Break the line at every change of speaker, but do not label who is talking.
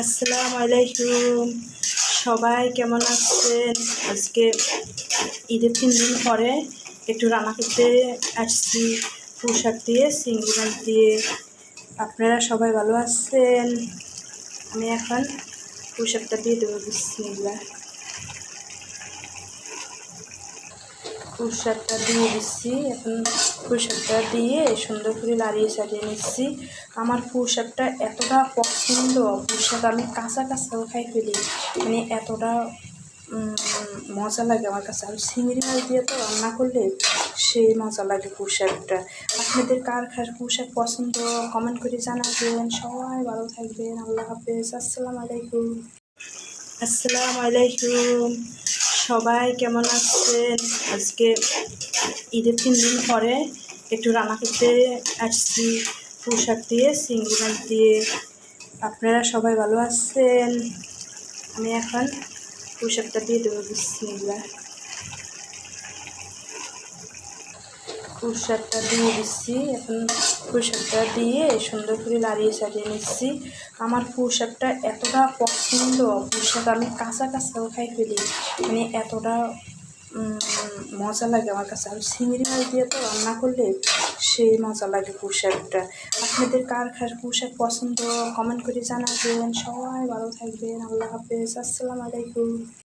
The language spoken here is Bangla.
আসসালামু আলাইকুম। সবাই কেমন আছেন? আজকে ঈদের 3 দিন পরে একটু রান্না করতে আসছি, পুঁই শাক দিয়ে, চিংড়ি মাছ দিয়ে। আপনারা সবাই ভালো আছেন? আমি এখন পুঁই শাকটা দিয়ে দেবো। বিসমিল্লাহ। পুঁই শাকটা দিয়ে দিচ্ছি। এখন পুঁই শাকটা দিয়ে সুন্দর করে লাড়িয়ে চাড়িয়ে নিচ্ছি। আমার পুঁই শাকটা এতটা পছন্দ, পুঁই শাক আমি কাঁচা কাঁচাও খাই ফেলি, মানে এতটা মজা লাগে আমার কাছে। আর চিংড়ি মাছ দিয়ে তো রান্না করলে সেই মজা লাগে পুঁই শাকটা। আপনাদের কার পুঁই শাক পছন্দ কমেন্ট করে জানাবেন। সবাই ভালো থাকবেন। আল্লাহ হাফেজ। আসসালামু আলাইকুম। আসসালামু আলাইকুম। সবাই কেমন আছেন? আজকে ঈদের 3 দিন পরে একটু রান্না করতে আসছি, পুঁই শাক দিয়ে, চিংড়ি মাছ দিয়ে। আপনারা সবাই ভালো আছেন? আমি এখন পুঁই শাকটা দিয়ে দেবো। বিসমিল্লাহ। পুঁই শাকটা দিয়ে দিচ্ছি। এখন পুঁই শাকটা দিয়ে সুন্দর করে লাড়িয়ে চাড়িয়ে নিচ্ছি। আমার পুঁই শাকটা এতটা পছন্দ, পুঁই শাক আমি কাঁচা কাঁচাও খাই ফেলি, মানে এতটা মজা লাগে আমার কাছে। আর চিংড়ি মাছ দিয়ে তো রান্না করলে সেই মজা লাগে পুঁই শাকটা। আপনাদের কার পুঁই শাক পছন্দ কমেন্ট করে জানাবেন। সবাই ভালো থাকবেন। আল্লাহ হাফেজ। আসসালামু আলাইকুম।